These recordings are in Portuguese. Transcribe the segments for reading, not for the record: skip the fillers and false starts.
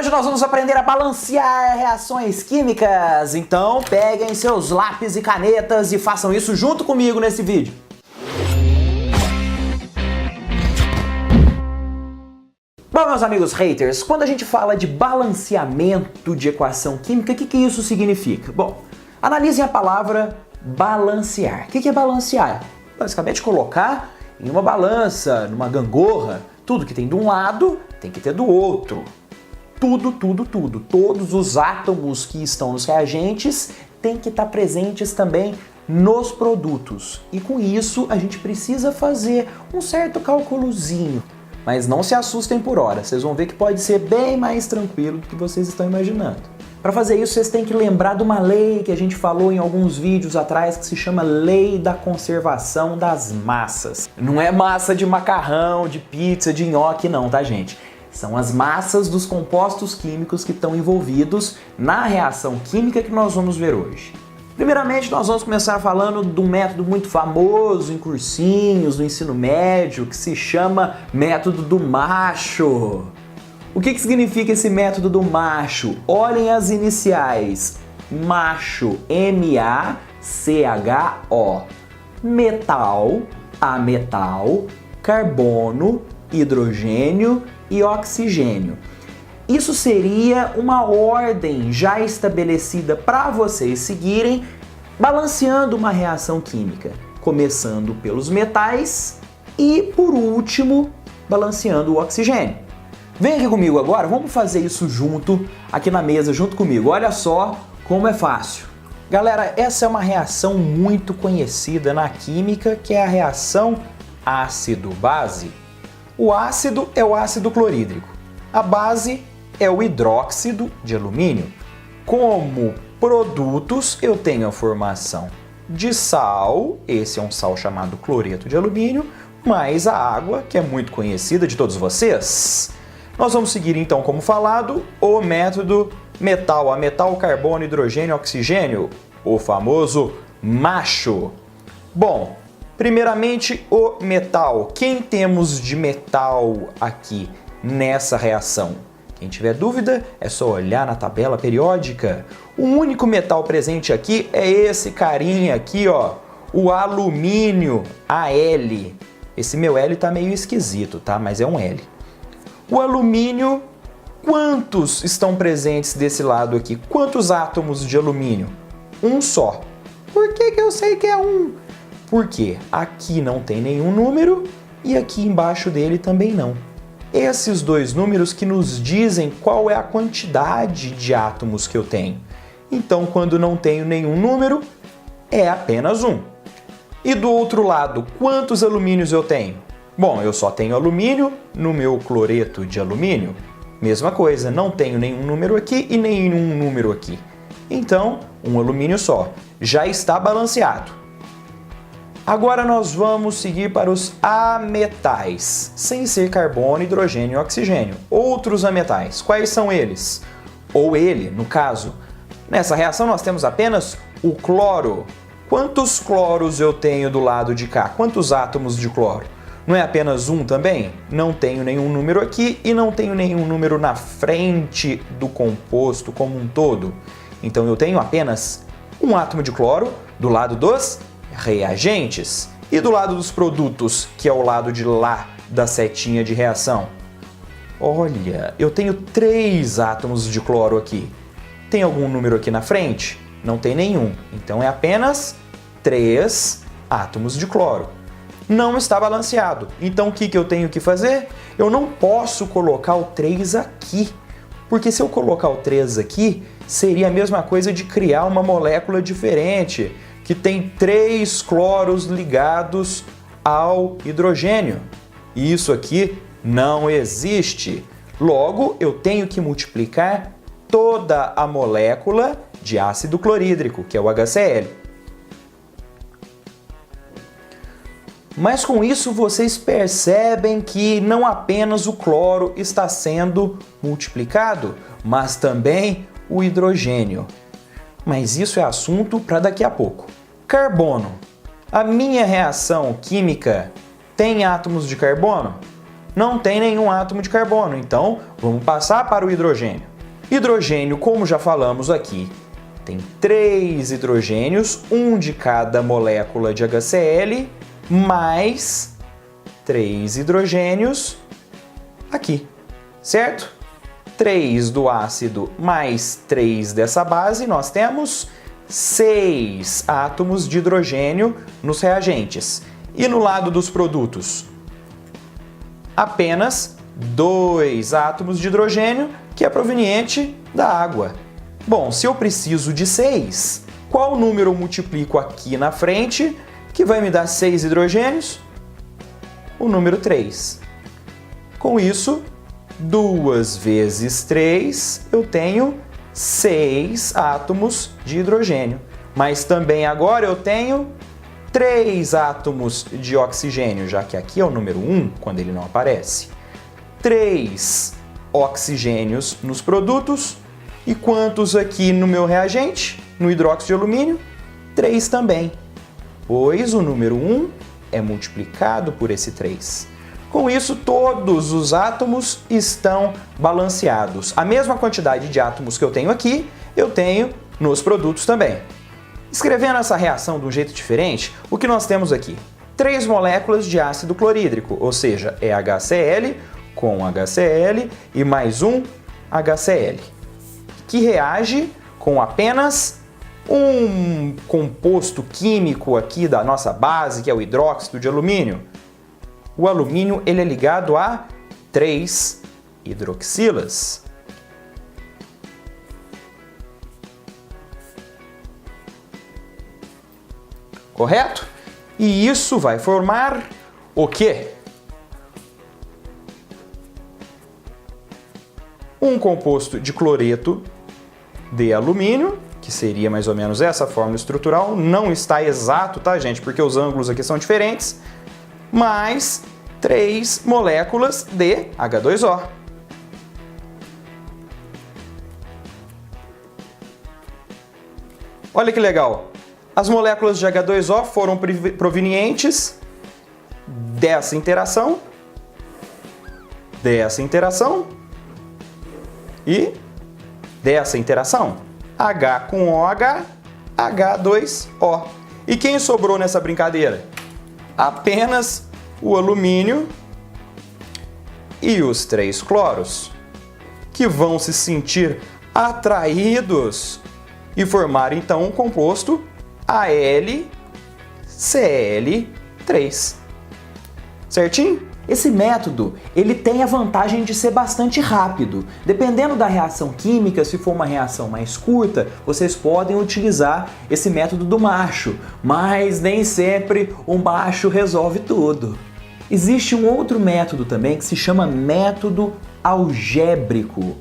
Hoje nós vamos aprender a balancear reações químicas, então peguem seus lápis e canetas e façam isso junto comigo nesse vídeo. Bom, meus amigos haters, quando a gente fala de balanceamento de equação química, o que isso significa? Bom, analisem a palavra balancear. O que é balancear? Basicamente colocar em uma balança, numa gangorra, tudo que tem de um lado tem que ter do outro. Tudo. Todos os átomos que estão nos reagentes têm que estar presentes também nos produtos. E com isso a gente precisa fazer um certo cálculozinho. Mas não se assustem por hora, vocês vão ver que pode ser bem mais tranquilo do que vocês estão imaginando. Para fazer isso, vocês têm que lembrar de uma lei que a gente falou em alguns vídeos atrás, que se chama Lei da Conservação das Massas. Não é massa de macarrão, de pizza, de nhoque não, tá, gente? São as massas dos compostos químicos que estão envolvidos na reação química que nós vamos ver hoje. Primeiramente, nós vamos começar falando de um método muito famoso em cursinhos, no ensino médio, que se chama método do macho. O que significa esse método do macho? Olhem as iniciais. Macho, M-A-C-H-O. Metal, ametal, carbono, hidrogênio e oxigênio. Isso seria uma ordem já estabelecida para vocês seguirem, balanceando uma reação química, começando pelos metais e, por último, balanceando o oxigênio. Vem aqui comigo agora, vamos fazer isso junto, aqui na mesa, junto comigo. Olha só como é fácil. Galera, essa é uma reação muito conhecida na química, que é a reação ácido-base. O ácido é o ácido clorídrico, a base é o hidróxido de alumínio. Como produtos, eu tenho a formação de sal, esse é um sal chamado cloreto de alumínio, mais a água, que é muito conhecida de todos vocês. Nós vamos seguir então, como falado, o método metal a metal, carbono, hidrogênio, oxigênio, o famoso macho. Bom, primeiramente o metal. Quem temos de metal aqui nessa reação? Quem tiver dúvida é só olhar na tabela periódica. O único metal presente aqui é esse carinha aqui, ó, o alumínio, Al. Esse meu L tá meio esquisito, tá? Mas é um L. O alumínio, quantos estão presentes desse lado aqui? Quantos átomos de alumínio? Um só. Por que eu sei que é um? Porque aqui não tem nenhum número e aqui embaixo dele também não. Esses dois números que nos dizem qual é a quantidade de átomos que eu tenho. Então, quando não tenho nenhum número, é apenas um. E do outro lado, quantos alumínios eu tenho? Bom, eu só tenho alumínio no meu cloreto de alumínio. Mesma coisa, não tenho nenhum número aqui e nenhum número aqui. Então, um alumínio só. Já está balanceado. Agora nós vamos seguir para os ametais, sem ser carbono, hidrogênio e oxigênio. Outros ametais, quais são eles? Ou ele, no caso. Nessa reação nós temos apenas o cloro. Quantos cloros eu tenho do lado de cá? Quantos átomos de cloro? Não é apenas um também? Não tenho nenhum número aqui e não tenho nenhum número na frente do composto como um todo. Então eu tenho apenas um átomo de cloro do lado dos reagentes. E do lado dos produtos, que é o lado de lá da setinha de reação? Olha, eu tenho 3 átomos de cloro aqui. Tem algum número aqui na frente? Não tem nenhum. Então é apenas 3 átomos de cloro. Não está balanceado. Então o que eu tenho que fazer? Eu não posso colocar o 3 aqui. Porque se eu colocar o 3 aqui, seria a mesma coisa de criar uma molécula diferente, que tem 3 cloros ligados ao hidrogênio. E isso aqui não existe. Logo, eu tenho que multiplicar toda a molécula de ácido clorídrico, que é o HCl. Mas com isso vocês percebem que não apenas o cloro está sendo multiplicado, mas também o hidrogênio. Mas isso é assunto para daqui a pouco. Carbono. A minha reação química tem átomos de carbono? Não tem nenhum átomo de carbono, então vamos passar para o hidrogênio. Hidrogênio, como já falamos aqui, tem 3 hidrogênios, um de cada molécula de HCl, mais 3 hidrogênios aqui, certo? 3 do ácido mais 3 dessa base, nós temos 6 átomos de hidrogênio nos reagentes. E no lado dos produtos? Apenas 2 átomos de hidrogênio, que é proveniente da água. Bom, se eu preciso de 6, qual número eu multiplico aqui na frente que vai me dar 6 hidrogênios? O número 3. Com isso, 2 vezes 3, eu tenho 6 átomos de hidrogênio. Mas também agora eu tenho 3 átomos de oxigênio, já que aqui é o número 1, quando ele não aparece. 3 oxigênios nos produtos. E quantos aqui no meu reagente, no hidróxido de alumínio? 3 também, pois o número 1 é multiplicado por esse 3. Com isso, todos os átomos estão balanceados. A mesma quantidade de átomos que eu tenho aqui, eu tenho nos produtos também. Escrevendo essa reação de um jeito diferente, o que nós temos aqui? 3 moléculas de ácido clorídrico, ou seja, é HCl com HCl e mais um HCl, que reage com apenas um composto químico aqui da nossa base, que é o hidróxido de alumínio. O alumínio ele é ligado a 3 hidroxilas. Correto? E isso vai formar o quê? Um composto de cloreto de alumínio, que seria mais ou menos essa fórmula estrutural. Não está exato, tá, gente? Porque os ângulos aqui são diferentes. Mais 3 moléculas de H2O. Olha que legal! As moléculas de H2O foram provenientes dessa interação e dessa interação. H com OH, H2O. E quem sobrou nessa brincadeira? Apenas o alumínio e os 3 cloros, que vão se sentir atraídos e formar então um composto AlCl3. Certinho? Esse método, ele tem a vantagem de ser bastante rápido. Dependendo da reação química, se for uma reação mais curta, vocês podem utilizar esse método do macho, mas nem sempre o macho resolve tudo. Existe um outro método também que se chama método algébrico.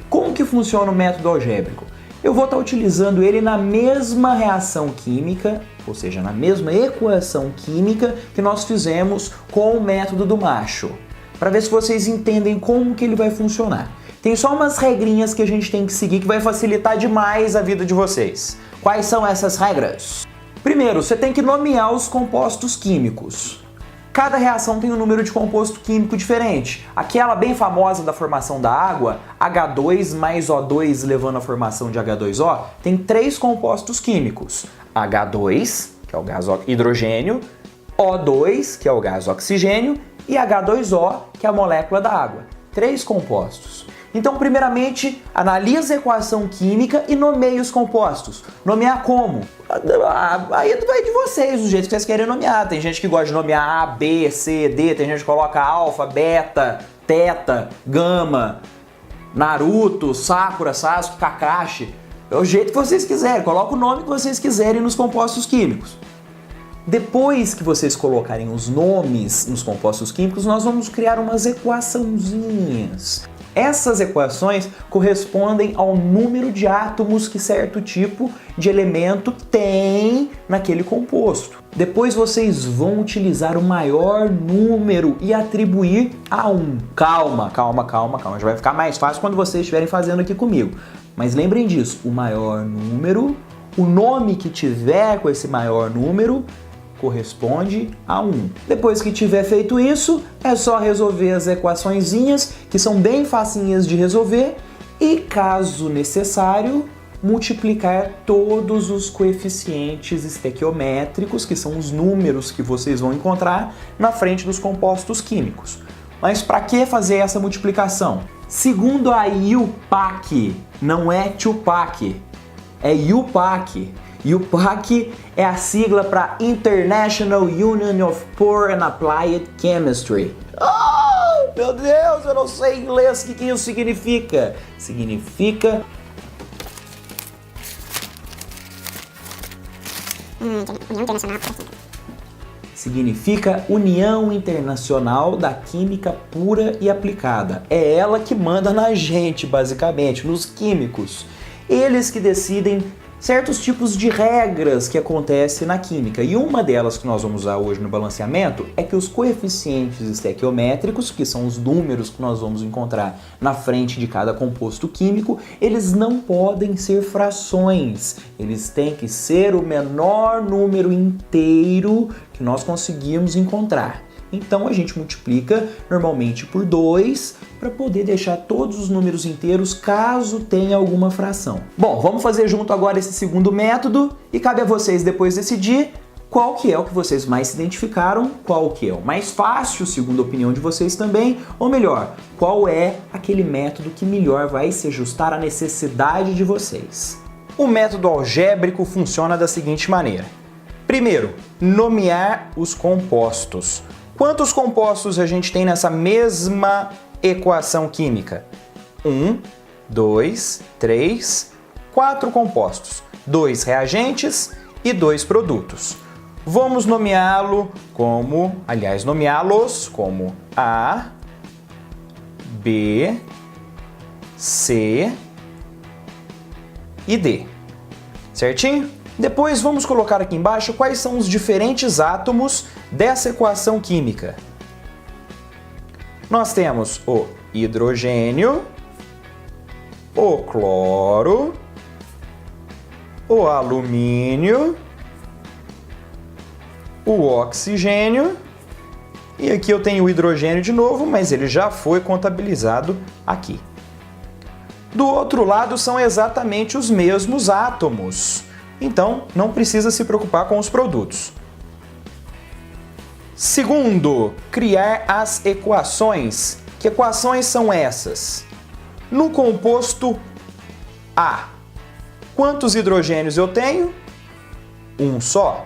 Como que funciona o método algébrico? Eu vou estar utilizando ele na mesma reação química, ou seja, na mesma equação química que nós fizemos com o método do macho, para ver se vocês entendem como que ele vai funcionar. Tem só umas regrinhas que a gente tem que seguir que vai facilitar demais a vida de vocês. Quais são essas regras? Primeiro, você tem que nomear os compostos químicos. Cada reação tem um número de composto químico diferente. Aquela bem famosa da formação da água, H2 mais O2 levando à formação de H2O, tem 3 compostos químicos. H2, que é o gás hidrogênio, O2, que é o gás oxigênio, e H2O, que é a molécula da água. 3 compostos. Então, primeiramente, analise a equação química e nomeie os compostos. Nomear como? Aí vai de vocês, do jeito que vocês querem nomear. Tem gente que gosta de nomear A, B, C, D, tem gente que coloca alfa, beta, teta, gama, Naruto, Sakura, Sasuke, Kakashi. É o jeito que vocês quiserem, coloca o nome que vocês quiserem nos compostos químicos. Depois que vocês colocarem os nomes nos compostos químicos, nós vamos criar umas equaçãozinhas. Essas equações correspondem ao número de átomos que certo tipo de elemento tem naquele composto. Depois vocês vão utilizar o maior número e atribuir a 1. Calma, já vai ficar mais fácil quando vocês estiverem fazendo aqui comigo. Mas lembrem disso, o maior número, o nome que tiver com esse maior número, corresponde a 1. Depois que tiver feito isso, é só resolver as equaçõezinhas, que são bem facinhas de resolver, e, caso necessário, multiplicar todos os coeficientes estequiométricos, que são os números que vocês vão encontrar na frente dos compostos químicos. Mas para que fazer essa multiplicação? Segundo a IUPAC, não é TUPAC, é IUPAC. IUPAC é a sigla para International Union of Pure and Applied Chemistry. Oh, meu Deus, eu não sei inglês, o que isso significa? Significa... União Internacional da Química. Significa União Internacional da Química Pura e Aplicada. É ela que manda na gente, basicamente, nos químicos. Eles que decidem certos tipos de regras que acontecem na química. E uma delas que nós vamos usar hoje no balanceamento é que os coeficientes estequiométricos, que são os números que nós vamos encontrar na frente de cada composto químico, eles não podem ser frações. Eles têm que ser o menor número inteiro que nós conseguirmos encontrar. Então a gente multiplica normalmente por 2 para poder deixar todos os números inteiros caso tenha alguma fração. Bom, vamos fazer junto agora esse segundo método e cabe a vocês depois decidir qual que é o que vocês mais se identificaram, qual que é o mais fácil, segundo a opinião de vocês também, ou melhor, qual é aquele método que melhor vai se ajustar à necessidade de vocês. O método algébrico funciona da seguinte maneira. Primeiro, nomear os compostos. Quantos compostos a gente tem nessa mesma equação química? 1, 2, 3, 4 compostos, 2 reagentes e 2 produtos. Vamos nomeá-los como A, B, C e D. Certinho? Depois vamos colocar aqui embaixo quais são os diferentes átomos dessa equação química. Nós temos o hidrogênio, o cloro, o alumínio, o oxigênio, e aqui eu tenho o hidrogênio de novo, mas ele já foi contabilizado aqui. Do outro lado são exatamente os mesmos átomos. Então, não precisa se preocupar com os produtos. Segundo, criar as equações. Que equações são essas? No composto A, quantos hidrogênios eu tenho? Um só.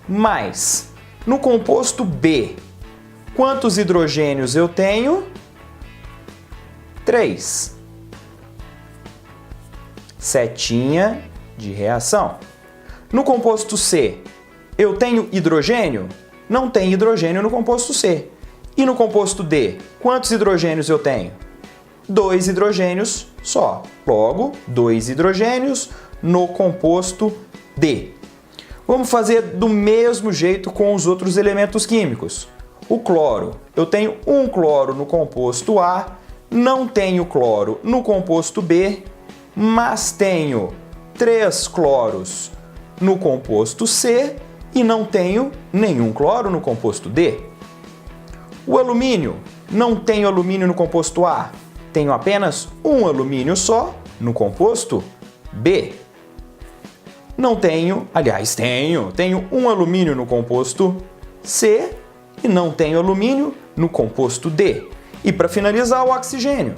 Mais, no composto B, quantos hidrogênios eu tenho? 3. Setinha de reação. No composto C, eu tenho hidrogênio? Não tem hidrogênio no composto C. E no composto D, quantos hidrogênios eu tenho? 2 hidrogênios só. Logo, 2 hidrogênios no composto D. Vamos fazer do mesmo jeito com os outros elementos químicos. O cloro, eu tenho um cloro no composto A, não tenho cloro no composto B, mas tenho 3 cloros no composto C e não tenho nenhum cloro no composto D. O alumínio, não tenho alumínio no composto A, tenho apenas um alumínio só no composto B. Não tenho, aliás, tenho um alumínio no composto C e não tenho alumínio no composto D. E para finalizar, o oxigênio.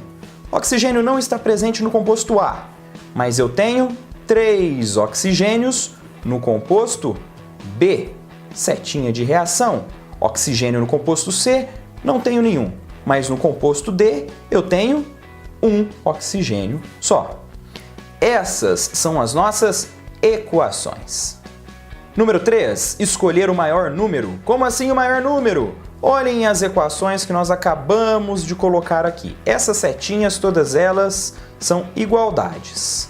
O oxigênio não está presente no composto A, mas eu tenho 3 oxigênios no composto B. Setinha de reação. Oxigênio no composto C, não tenho nenhum, mas no composto D eu tenho um oxigênio só. Essas são as nossas equações. Número 3, escolher o maior número. Como assim o maior número? Olhem as equações que nós acabamos de colocar aqui. Essas setinhas, todas elas, são igualdades.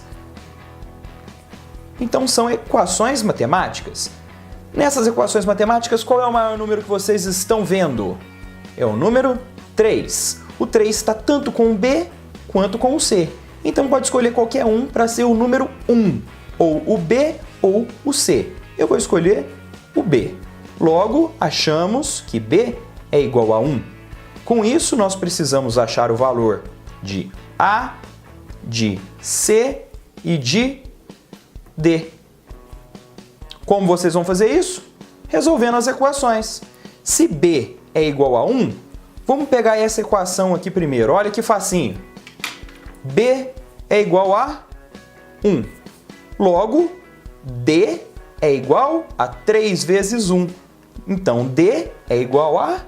Então são equações matemáticas. Nessas equações matemáticas, qual é o maior número que vocês estão vendo? É o número 3. O 3 está tanto com o B quanto com o C. Então pode escolher qualquer um para ser o número 1, ou o B ou o C. Eu vou escolher o B. Logo, achamos que B é igual a 1. Com isso, nós precisamos achar o valor de A, de C e de D. Como vocês vão fazer isso? Resolvendo as equações. Se B é igual a 1, vamos pegar essa equação aqui primeiro. Olha que facinho. B é igual a 1. Logo, D é igual a 3 vezes 1. Então, D é igual a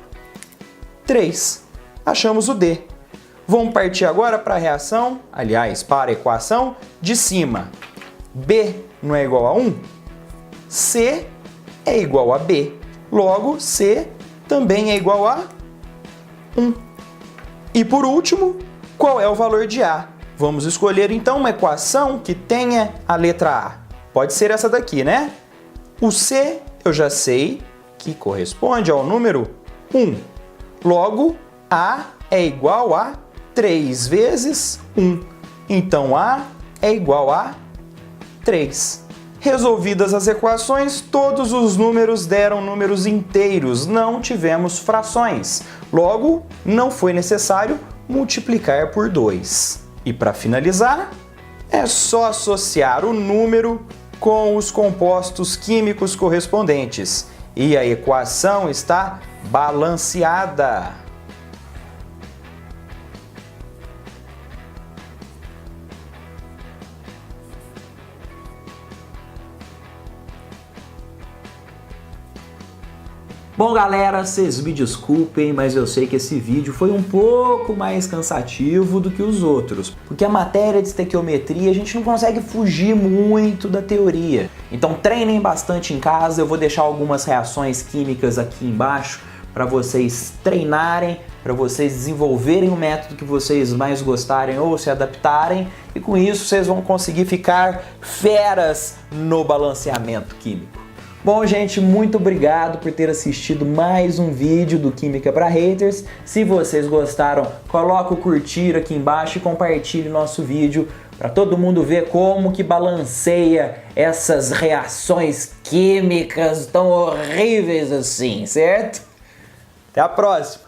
3. Achamos o D. Vamos partir agora para a reação, aliás, para a equação de cima. B não é igual a 1? C é igual a B. Logo, C também é igual a 1. E por último, qual é o valor de A? Vamos escolher então uma equação que tenha a letra A. Pode ser essa daqui, né? O C eu já sei que corresponde ao número 1. Logo, A é igual a 3 vezes 1. Então, A é igual a 3. Resolvidas as equações, todos os números deram números inteiros, não tivemos frações. Logo, não foi necessário multiplicar por 2. E para finalizar, é só associar o número com os compostos químicos correspondentes. E a equação está balanceada. Bom, galera, vocês me desculpem, mas eu sei que esse vídeo foi um pouco mais cansativo do que os outros, porque a matéria de estequiometria a gente não consegue fugir muito da teoria. Então treinem bastante em casa, eu vou deixar algumas reações químicas aqui embaixo para vocês treinarem, para vocês desenvolverem o método que vocês mais gostarem ou se adaptarem, e com isso vocês vão conseguir ficar feras no balanceamento químico. Bom, gente, muito obrigado por ter assistido mais um vídeo do Química para Haters. Se vocês gostaram, coloca o curtir aqui embaixo e compartilhe nosso vídeo para todo mundo ver como que balanceia essas reações químicas tão horríveis assim, certo? Até a próxima!